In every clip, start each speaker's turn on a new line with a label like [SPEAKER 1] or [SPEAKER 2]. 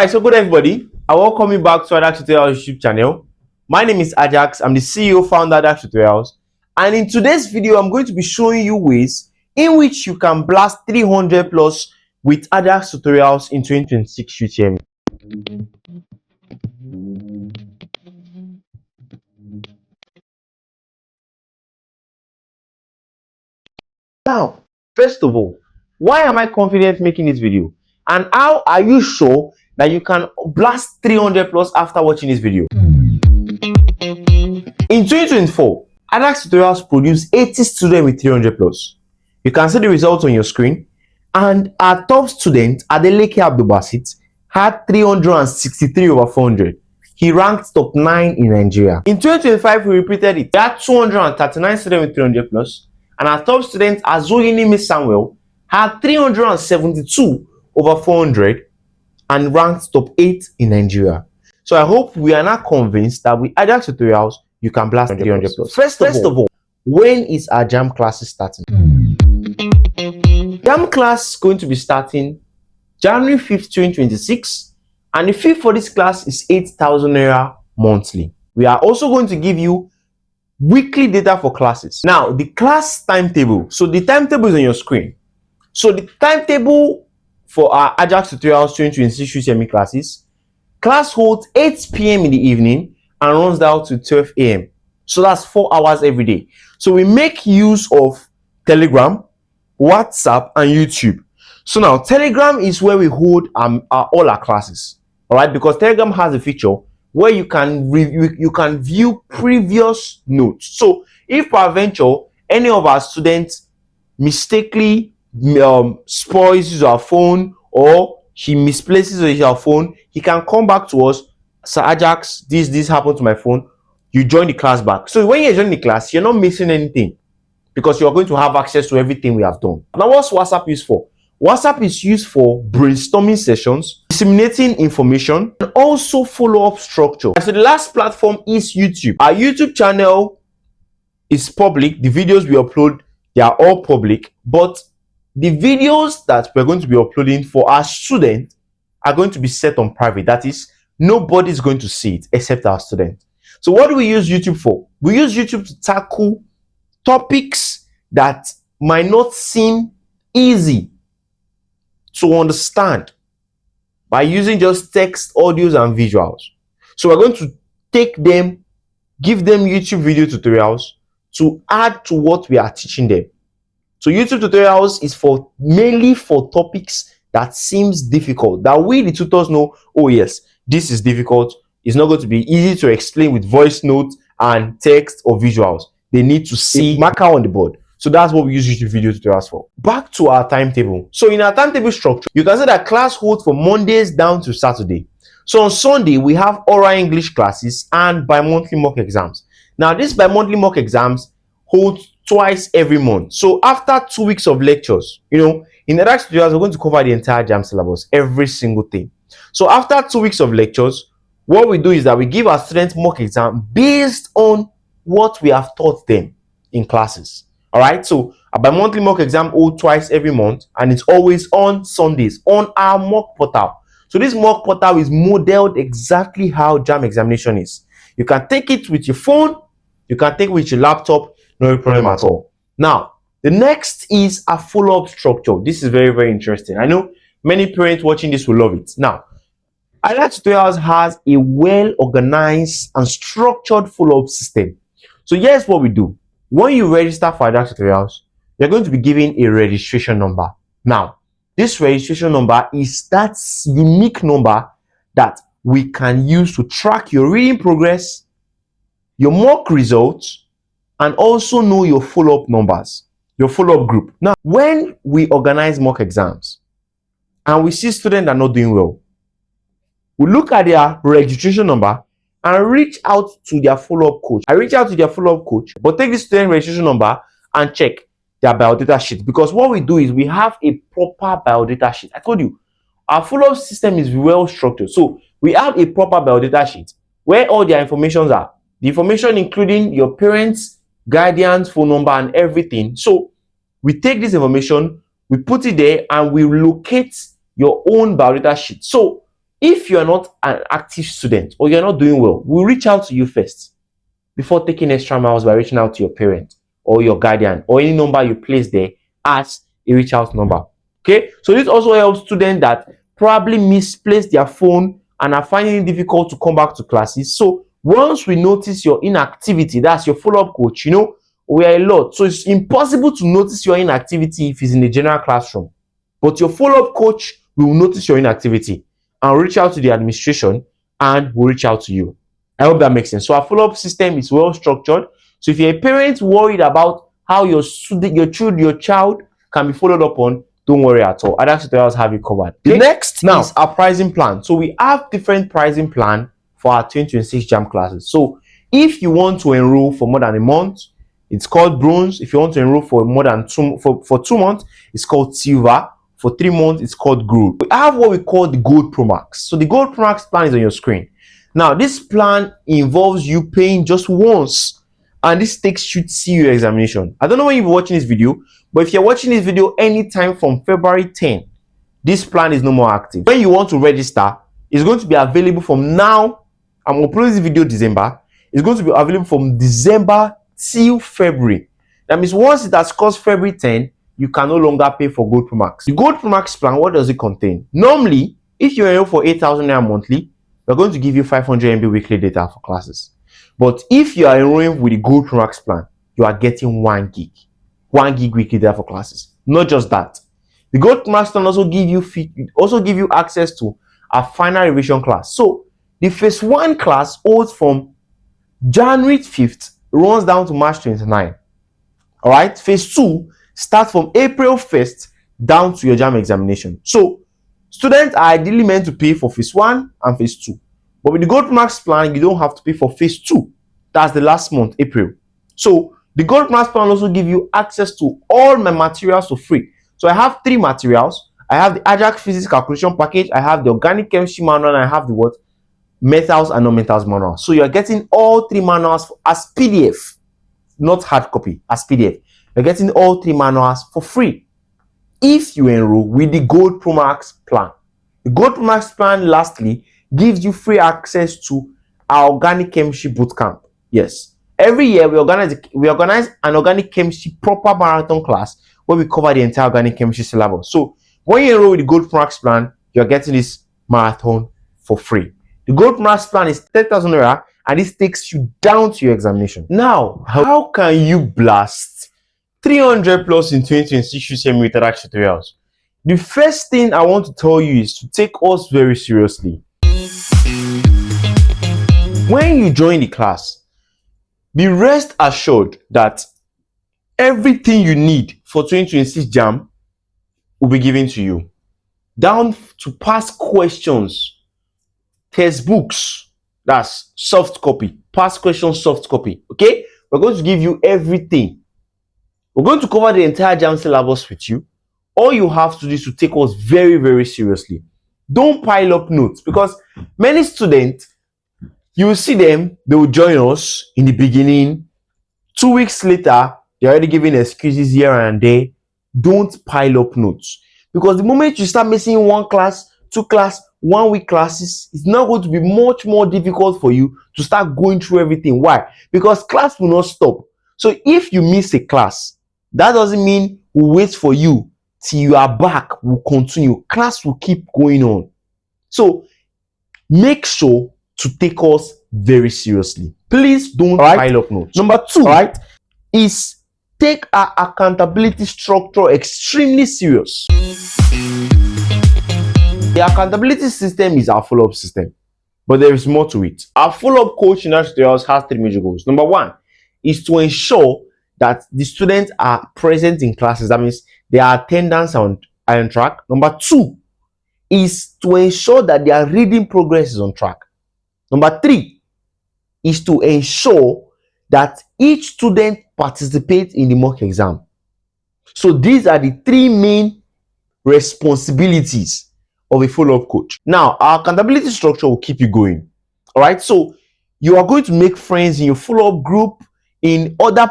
[SPEAKER 1] Alright, so good everybody. I welcome you back to Ajaks Tutorials YouTube channel. My name is Ajaks. I'm the CEO founder of Ajaks Tutorials. And in today's video, I'm going to be showing you ways in which you can blast 300 plus with Ajaks Tutorials in 2026 UTME. Now, first of all, why am I confident making this video? And how are you sure that you can blast 300 plus after watching this video? In 2024, Ajaks Tutorials produced 80 students with 300 plus. You can see the results on your screen. And our top student, Adeleke Abdulbasit, had 363 over 400. He ranked top 9 in Nigeria. In 2025, we repeated it. We had 239 students with 300 plus. And our top student, AZOYENIME SAMUEL, had 372 over 400 and ranked top 8 in Nigeria. So I hope we are now convinced that with Ajaks Tutorials, you can blast 300 plus. First of all, when is our Jamb classes starting? Jamb class is going to be starting January 5th, 2026, and the fee for this class is 8,000 naira monthly. We are also going to give you weekly data for classes. Now, the class timetable. So the timetable is on your screen. So the timetable for our Ajaks Tutorials 2026 UTME classes, class holds 8 p.m. in the evening and runs down to 12 a.m. So that's 4 hours every day. So we make use of Telegram, WhatsApp, and YouTube. So now Telegram is where we hold all our classes. All right, because Telegram has a feature where you can view previous notes. So if peradventure any of our students mistakenly spoils our phone or he misplaces his phone, he can come back to us. Sir Ajaks, this happened to my phone. You join the class back. So when you join the class, you're not missing anything because you're going to have access to everything we have done. Now, what's WhatsApp used for? WhatsApp is used for brainstorming sessions, disseminating information, and also follow-up structure. So the last platform is YouTube. Our YouTube channel is public. The videos we upload, they are all public, but the videos that we're going to be uploading for our students are going to be set on private. That is, nobody is going to see it except our students. So what do we use YouTube for? We use YouTube to tackle topics that might not seem easy to understand by using just text, audios, and visuals. So we're going to take them, give them YouTube video tutorials to add to what we are teaching them. So YouTube tutorials is mainly for topics that seems difficult, that we the tutors know, oh yes, this is difficult. It's not going to be easy to explain with voice notes and text or visuals. They need to see marker on the board. So that's what we use YouTube video tutorials for. Back to our timetable. So in our timetable structure, you can see that class holds for Mondays down to Saturday. So on Sunday, we have oral English classes and bi-monthly mock exams. Now, these bi-monthly mock exams hold twice every month. So after 2 weeks of lectures, in Ajaks Tutorials, we're going to cover the entire Jamb syllabus, every single thing. So after 2 weeks of lectures, what we do is that we give our students mock exam based on what we have taught them in classes. All right, so a bi-monthly mock exam holds twice every month, and it's always on Sundays on our mock portal. So this mock portal is modeled exactly how Jamb examination is. You can take it with your phone, you can take it with your laptop, no problem at all. Now, the next is a follow-up structure. This is very, very interesting. I know many parents watching this will love it. Now, Ajaks Tutorials has a well-organized and structured follow-up system. So here's what we do. When you register for Ajaks Tutorials, you're going to be given a registration number. Now, this registration number is that unique number that we can use to track your reading progress, your mock results, and also know your follow-up numbers, your follow-up group. Now, when we organize mock exams and we see students are not doing well, we look at their registration number and reach out to their follow-up coach. I reach out to their follow-up coach, but take this student registration number and check their biodata sheet. Because what we do is we have a proper biodata sheet. I told you, our follow-up system is well structured. So we have a proper biodata sheet where all their information are. The information including your parents, guardians, phone number, and everything. So we take this information, we put it there, and we locate your own biodata sheet. So If you're not an active student or you're not doing well, we'll reach out to you first before taking extra miles by reaching out to your parent or your guardian or any number you place there as a reach out number. Okay, so this also helps students that probably misplaced their phone and are finding it difficult to come back to classes. So once we notice your inactivity, that's your follow-up coach, we are a lot, so it's impossible to notice your inactivity if it's in the general classroom, but your follow-up coach will notice your inactivity and reach out to the administration and will reach out to you. I hope that makes sense. So our follow-up system is well structured. So if you're a parent worried about how your child can be followed up on, don't worry at all. Ajaks Tutorials have you covered. Okay? The next is our pricing plan. So we have different pricing plan for our 2026 Jamb classes. So if you want to enroll for more than a month, it's called bronze. If you want to enroll for more than 2 months, it's called silver. For 3 months, it's called gold. We have what we call the gold Promax. So the gold Promax plan is on your screen. Now, this plan involves you paying just once, and this takes you to CU examination. I don't know when you're watching this video, but if you're watching this video anytime from February 10, this plan is no more active. When you want to register, it's going to be available from now. I'm uploading this video December. It's going to be available from December till February. That means once it has crossed February 10, you can no longer pay for Gold Promax. The Gold Promax plan, what does it contain? Normally, if you enroll for 8,000 naira monthly, we're going to give you 500 MB weekly data for classes. But if you are enrolling with the Gold Promax plan, you are getting 1 gig weekly data for classes. Not just that, the Gold Promax plan also give you access to a final revision class. So the phase 1 class holds from January 5th, runs down to March 29. All right, phase 2 starts from April 1st down to your Jamb examination. So students are ideally meant to pay for phase 1 and phase 2. But with the Gold Promax plan, you don't have to pay for phase 2. That's the last month, April. So the Gold Promax plan also gives you access to all my materials for free. So I have 3 materials. I have the Ajaks Physics Calculation Package, I have the Organic Chemistry Manual, and I have the Metals and Non-Metals Manual. So you're getting all 3 manuals as PDF, not hard copy, as PDF. You're getting all 3 manuals for free if you enroll with the Gold Promax plan. The Gold Promax plan, lastly, gives you free access to our Organic Chemistry Bootcamp. Yes, every year we organize an Organic Chemistry proper marathon class where we cover the entire Organic Chemistry syllabus. So when you enroll with the Gold Promax plan, you're getting this marathon for free. The Gold Promax plan is 10,000 naira, and this takes you down to your examination. Now, how can you blast 300 plus in 2026 UTME with Ajaks Tutorials? The first thing I want to tell you is to take us very seriously. When you join the class, be rest assured that everything you need for 2026 Jamb will be given to you, down to past questions, textbooks, that's soft copy, past questions, soft copy. Okay, we're going to give you everything. We're going to cover the entire Jamb syllabus with you. All you have to do is to take us very, very seriously. Don't pile up notes, because many students, you will see them, they will join us in the beginning. 2 weeks later, they're already giving excuses here and there. Don't pile up notes, because the moment you start missing 1 class, 2 class, 1 week classes, it's now going to be much more difficult for you to start going through everything. Why? Because class will not stop. So if you miss a class, that doesn't mean we'll wait for you till you are back. We'll continue. Class will keep going on. So make sure to take us very seriously. Please don't pile up notes. Number 2, is take our accountability structure extremely serious. The accountability system is our follow-up system, but there is more to it. Our follow-up coach in Ajaks Tutorials has 3 major goals. Number 1 is to ensure that the students are present in classes. That means their attendance are on track. Number 2 is to ensure that their reading progress is on track. Number 3 is to ensure that each student participates in the mock exam. So these are the 3 main responsibilities of a follow-up coach. Now, our accountability structure will keep you going. All right, so you are going to make friends in your follow-up group, in other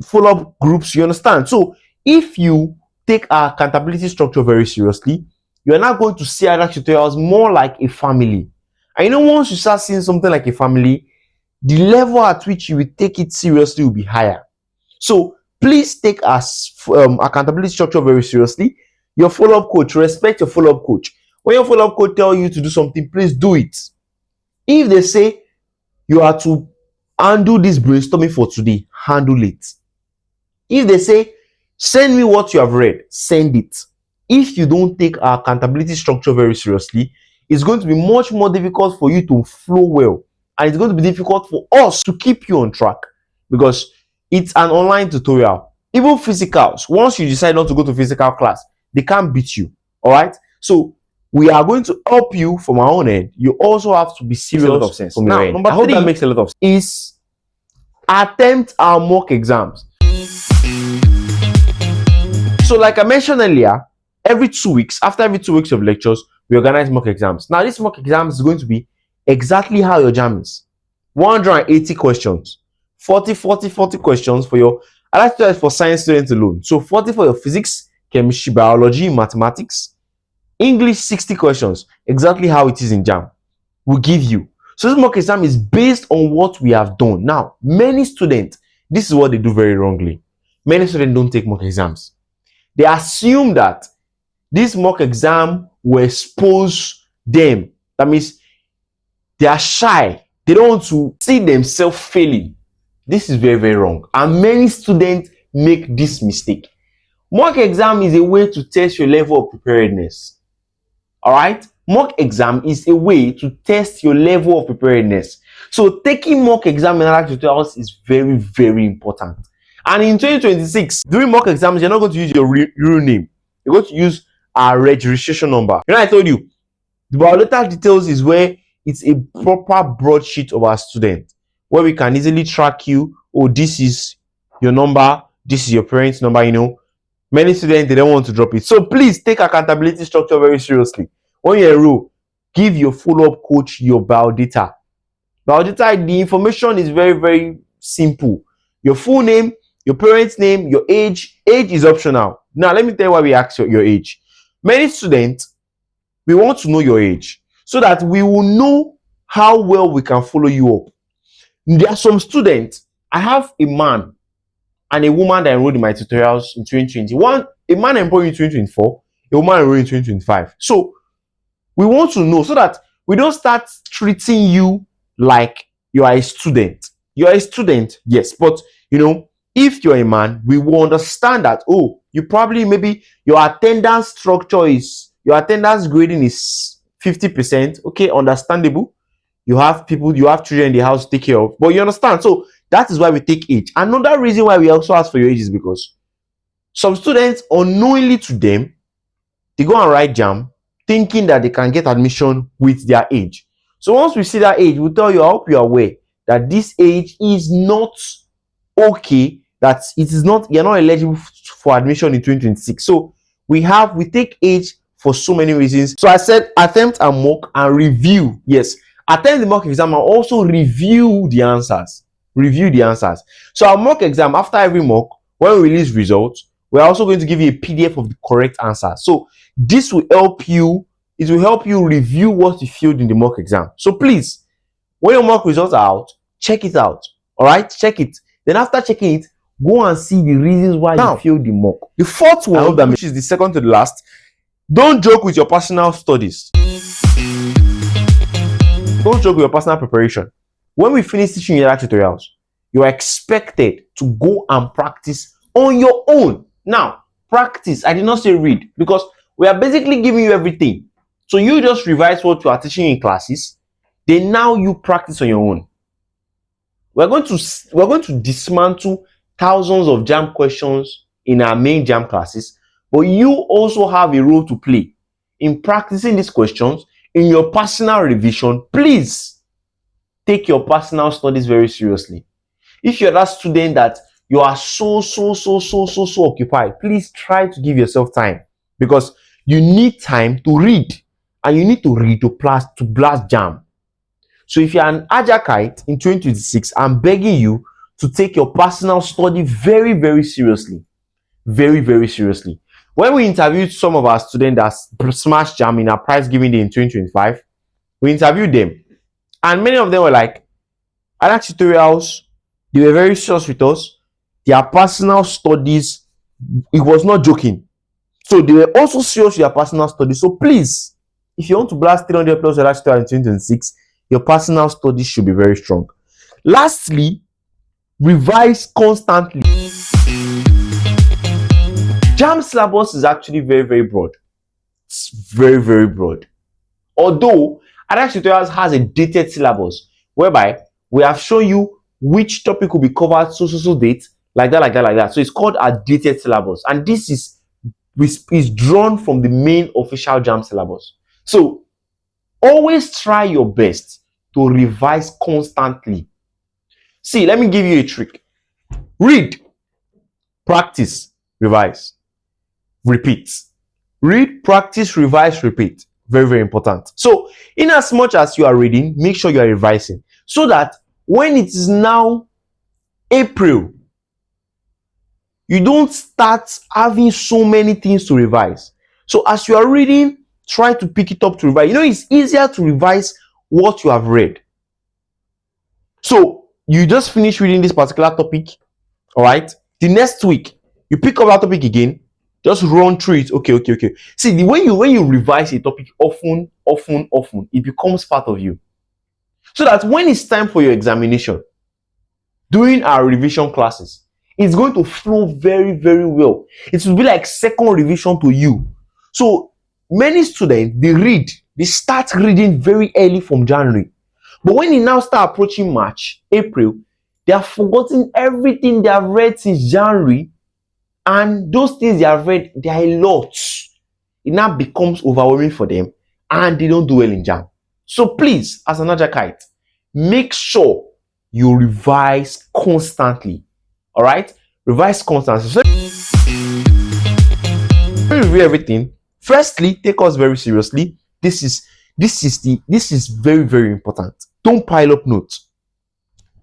[SPEAKER 1] follow-up groups, you understand? So if you take our accountability structure very seriously, You are now going to see Ajaks Tutorials more like a family. And you know, once you start seeing something like a family, the level at which you will take it seriously will be higher. So please take our accountability structure very seriously. Your follow-up coach, respect your follow-up coach. When your follow-up coach tells you to do something, please do it. If they say you are to handle this brainstorming for today, handle it. If they say send me what you have read, send it. If you don't take our accountability structure very seriously, it's going to be much more difficult for you to flow well, and it's going to be difficult for us to keep you on track, because it's an online tutorial. Even physicals, once you decide not to go to physical class, they can't beat you. All right, so we are going to help you from our own end. You also have to be serious. A lot of sense. Now, number three, that makes a lot of sense, is attempt our mock exams. So like I mentioned earlier, after every 2 weeks of lectures, we organize mock exams. Now, this mock exam is going to be exactly how your JAMB is. 180 questions, 40 questions for your, I like to do it for science students alone. So 40 for your physics, chemistry, biology, mathematics. English, 60 questions, exactly how it is in JAMB. We'll give you. So this mock exam is based on what we have done. Now, many students, this is what they do very wrongly. Many students don't take mock exams. They assume that this mock exam will expose them. That means they are shy. They don't want to see themselves failing. This is very, very wrong. And many students make this mistake. Mock exam is a way to test your level of preparedness. All right? Mock exam is a way to test your level of preparedness. So taking mock exam in Ajaks Tutorials is very, very important. And in 2026, during mock exams, you're not going to use your real name. You're going to use our registration number. You know, I told you, the biodata details is where it's a proper broadsheet of our student, where we can easily track you. Oh, this is your number. This is your parents' number, you know. Many students, they don't want to drop it. So please take accountability structure very seriously. When you enroll, give your follow-up coach your biodata. Biodata, the information is very, very simple. Your full name, your parents' name, your age. Age is optional. Now, let me tell you why we ask your age. Many students, we want to know your age so that we will know how well we can follow you up. There are some students, I have a man and a woman that enrolled in my tutorials in 2021, a man enrolled in 2024, a woman enrolled in 2025. So we want to know so that we don't start treating you like you are a student. You are a student, yes, but you know, if you're a man, we will understand that, oh, you probably, maybe your attendance structure is, your attendance grading is 50%. Okay, understandable. You have people, you have children in the house to take care of, but you understand. So that is why we take age. Another reason why we also ask for your age is because some students, unknowingly to them, they go and write JAMB thinking that they can get admission with their age. So once we see that age, we'll tell you, I hope you're aware that this age is not okay, that it is not, you're not eligible for admission in 2026. So we take age for so many reasons. So I said attempt a mock and review. Yes, attempt the mock exam and also review the answers. Review the answers. So our mock exam, after every mock, when we release results, we're also going to give you a PDF of the correct answer. So this will help you, it will help you review what you filled in the mock exam. So please, when your mock results are out, check it out. All right, check it. Then after checking it, go and see the reasons why you failed the mock. The fourth one, which is the second to the last, don't joke with your personal studies. Don't joke with your personal preparation. When we finish teaching you Ajaks Tutorials, you are expected to go and practice on your own. Now, practice, I did not say read, because we are basically giving you everything. So you just revise what you are teaching in classes, then now you practice on your own. We're going to dismantle thousands of JAMB questions in our main JAMB classes, but you also have a role to play in practicing these questions in your personal revision. Please take your personal studies very seriously. If you're that student that you are so occupied, please try to give yourself time, because you need time to read, and you need to read to blast JAMB. So if you're an Ajakite in 2026, I'm begging you to take your personal study very, very seriously. Very, very seriously. When we interviewed some of our students that smashed Jamb in our prize giving day in 2025, we interviewed them, and many of them were like, Ajaks Tutorials, they were very serious with us. Their personal studies, it was not joking. So they were also serious with their personal studies. So please, if you want to blast 300 plus Ajaks Tutorials in 2026, your personal studies should be very strong. Lastly, revise constantly. Jamb syllabus is actually very, very broad. It's very, very broad. Although Ajaks Tutorials has a dated syllabus whereby we have shown you which topic will be covered so date, like that. So it's called a dated syllabus, and this is drawn from the main official Jamb syllabus. So always try your best to revise constantly. See, let me give you a trick. Read, practice, revise, repeat. Read, practice, revise, repeat. Very, very important. So in as much as you are reading, make sure you are revising, so that when it is now April, you don't start having so many things to revise. So as you are reading, try to pick it up to revise. You know, it's easier to revise what you have read. So you just finish reading this particular topic, all right? The next week, you pick up that topic again, just run through it. Okay. See, when you revise a topic often, it becomes part of you. So that when it's time for your examination, during our revision classes, it's going to flow very, very well. It will be like second revision to you. So many students, they start reading very early from January. But when you now start approaching March, April, they have forgotten everything they have read since January. And those things they have read, they are a lot. It now becomes overwhelming for them, and they don't do well in Jamb. So please, as an Ajakite, make sure you revise constantly. All right, revise constantly. So when you review everything, firstly, take us very seriously. This is very, very important. Don't pile up notes.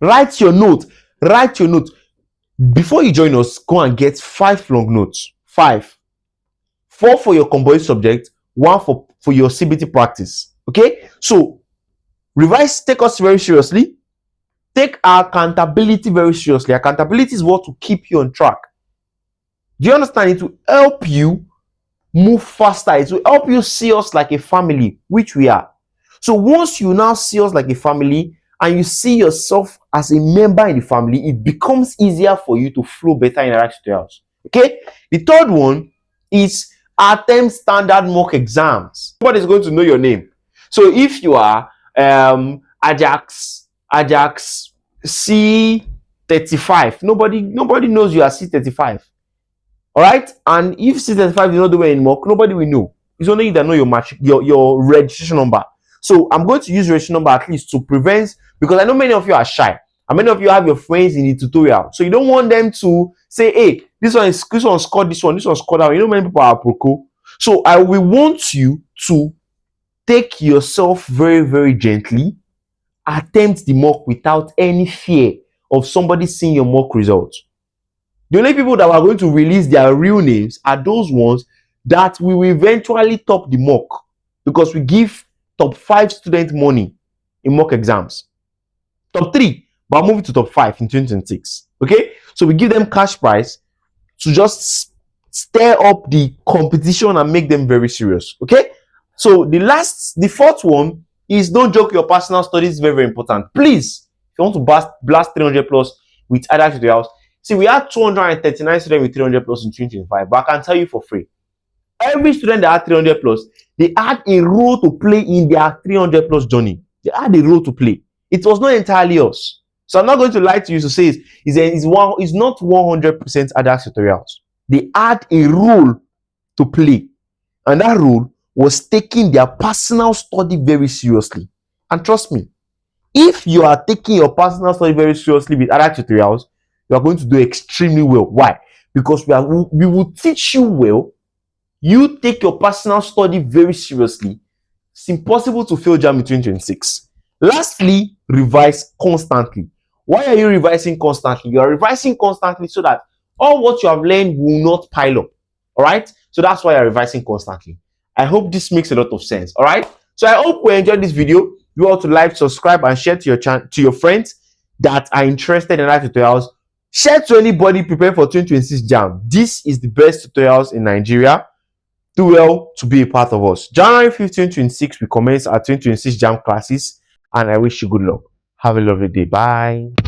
[SPEAKER 1] Write your note. Before you join us, go and get 5 long notes. 5. 4 for your combined subject, 1 for your CBT practice. Okay? So revise, take us very seriously. Take our accountability very seriously. Accountability is what will keep you on track. Do you understand? It will help you move faster. It will help you see us like a family, which we are. So once you now see us like a family, and you see yourself as a member in the family, it becomes easier for you to flow better in Ajaks Tutorials. Okay? The third one is attempt standard mock exams. Nobody's going to know your name. So if you are Ajaks C35, nobody knows you are C35. All right? And if C35 did not do well in mock, nobody will know. It's only you that know your registration number. So I'm going to use registration number at least to prevent, because I know many of you are shy, and many of you have your friends in the tutorial. So you don't want them to say, hey, this one scored this one scored that one. You know, many people are pro. So I will want you to take yourself very, very gently, attempt the mock without any fear of somebody seeing your mock results. The only people that are going to release their real names are those ones that will eventually top the mock, because we give top 5 student money in mock exams. Top 3, but I'll move it to top 5 in 2026. Okay? So we give them cash prize to just stir up the competition and make them very serious. Okay? So the fourth one is don't joke your personal studies. Is very, very important. Please, if you want to blast 300 plus with Ajaks Tutorials, see, we had 239 students with 300 plus in 2025, but I can tell you for free, every student that had 300 plus, they had a role to play in their 300 plus journey. They had a role to play. It was not entirely us. So I'm not going to lie to you to say it's not 100% Ajaks Tutorials. They had a role to play, and that role was taking their personal study very seriously. And trust me, if you are taking your personal study very seriously with Ajaks Tutorials, you are going to do extremely well. Why? Because we will teach you well. You take your personal study very seriously. It's impossible to fail Jamb in 2026. Lastly, revise constantly. Why are you revising constantly? You are revising constantly so that all what you have learned will not pile up. All right? So that's why you're revising constantly. I hope this makes a lot of sense. All right. So I hope you enjoyed this video. You all to like, subscribe, and share to your channel, to your friends that are interested in live tutorials. Share to anybody preparing for 2026 Jamb. This is the best tutorials in Nigeria. Do well to be a part of us. January 15, 2026, we commence our 2026 Jamb classes, and I wish you good luck. Have a lovely day. Bye.